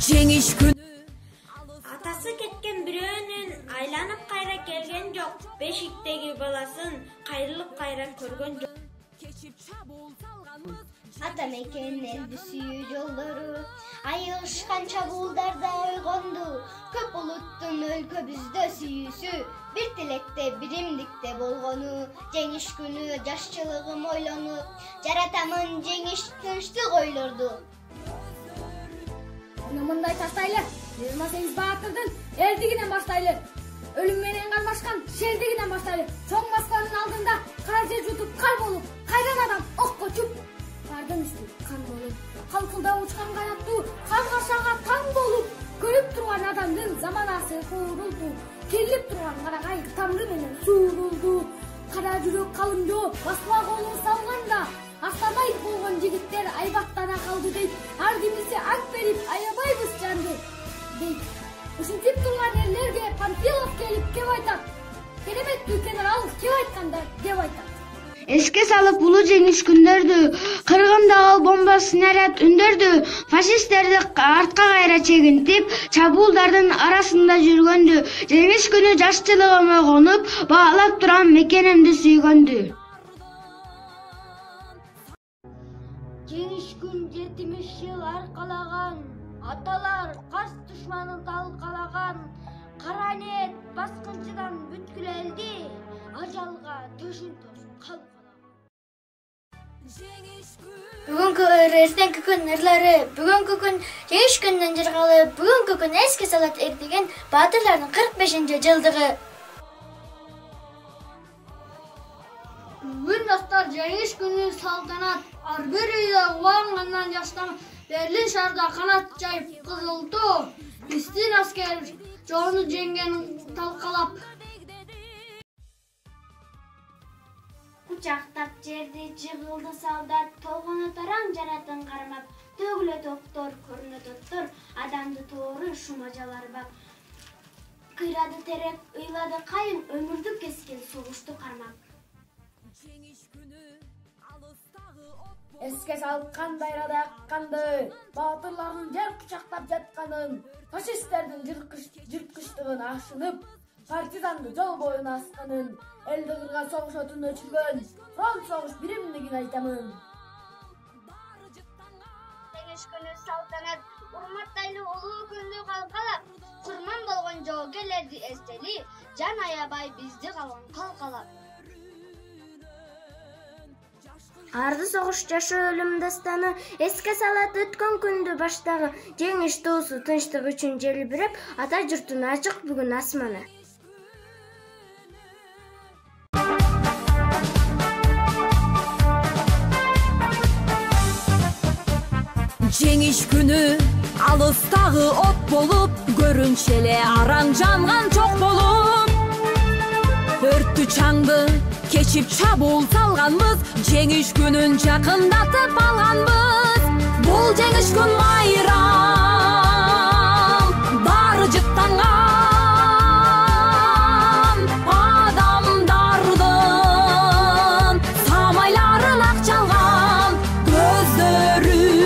Жеңиш күнү Атасы кеткен бирөөнүн айланып кайра келген жок. Бешиктеги баласын кайрылып кайра көргөн жок. Ата мекенин сүйүү жолдору айылышкан чабуулдарда ойгонду. Көп улуттун өлкөбүздө сүйүүсү бир тилекте, биримдикте болгону. Жеңиш күнү жашчылыгым ойлонуп, жаратамын жеңиш тынчтык ойлорду. Мындай таштайлы, 28 баатырдын элдигинен баштайлы. Өлүм менен калбашкан шердигинен баштайлы. Чоң Москванын алдында кара жер жутуп кар болуп, кайран адам окко чуп. Кардын үстү кан болуп, калкылдап учкан канаттуу каргашага таң болуп, көрүп турган адамдын заманасы куурулду. Керилип турган карагай тамыры менен suuruldu. Кара жүрөк калың жоо басма колун салганда, Ақтабай болгон жигиттер айбаттана калды дейт. Ар кимиси ант берип аябайбыз жанды дейт. Ушинтип турган эрлерге Панфилов келип кеп айтат. Кереметтүү генерал кеп айтканда деп айтат. Эске салып улуу жеңиш күндөрдү, кыргындагы бомба снаряд үндөрдү, фашисттерди артка кайра чегинтип, чабуулдардын арасында жүргөндү. Жеңиш күнү жашчылыгым ойгонуп, баалап турам мекенимди сүйгөндү. Жеңиш күн 70 жыл аркалаган, аталар кас душманын талкалаган, кара ниет баскынчыдан бүткүл элди, ажалга төшүн тосуп калкалаган. Бүгүнкү эртеңки күн ырлары, бүгүнкү күн жеңиш күнүнөн жыргалы, бүгүнкү күн эске салат эртеген баатырлардын 45-жылдыгы. Бүгүн жаштар жеңиш күнү салтанат, ар бир үйдө кубангандан жаштама, Берлин шаарда канат жайып кызылтуу, биздин аскер жоону жеңген талкалап. Кучактап жерди жыгылды солдат, толгону тараң жаратын кармап, төгүлө топтор, көрүнө тоттор, адамды тоору шумажалар бап. Кыйрады терек, ыйлады кайын, өмүрдү кескен согушту кармап. Эске салып кандай рада акканды, баатырлардын жер кучактап жатканын, фашисттердин жырткычтыгын ашынып, партизанды жол боюна асканын, элди кырга согуш отун өчүргөн, фронт согуш биримдигин айтамын. Жеңиш күнү салтанат, урматтайлы улуу күндү калкалап, курман болгон жоокерлерди эстели, жан аябай бизди калган калкалап. Арды согуш жашоо өлүм дастаны, эске салат өткөн күндү баштагы, жеңиш туусу тынчтык үчүн желбиреп, ата журттун ачык бүгүн асманы. Жеңиш күнү алыстагы от болуп, көрүнчү эле араң жанган чок болуп. Өрттү чаңды кечип чабуул салганбыз, жеңиш күнүн жакындатып алганбыз. Бул жеңиш күн майрам, баары жыттанган адамдардын самайларын ак чалган көздөрүнөн.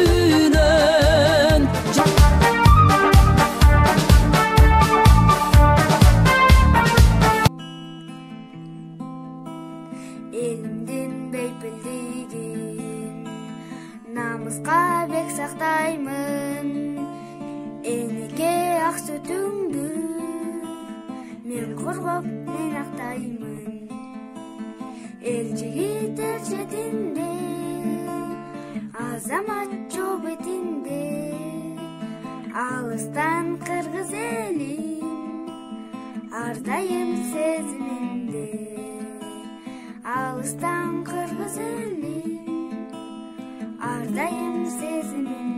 Элимдин бейпилдигин намыска бек сактаймын. Энеке ак сүтүңдү мен коргоп мен актаймын. Эл жигит эл четинде, азамат жоо бетинде, алыстан кыргыз элим ар дайым сезимимде. Алыстан кыргыз элим ар дайым сезимимде.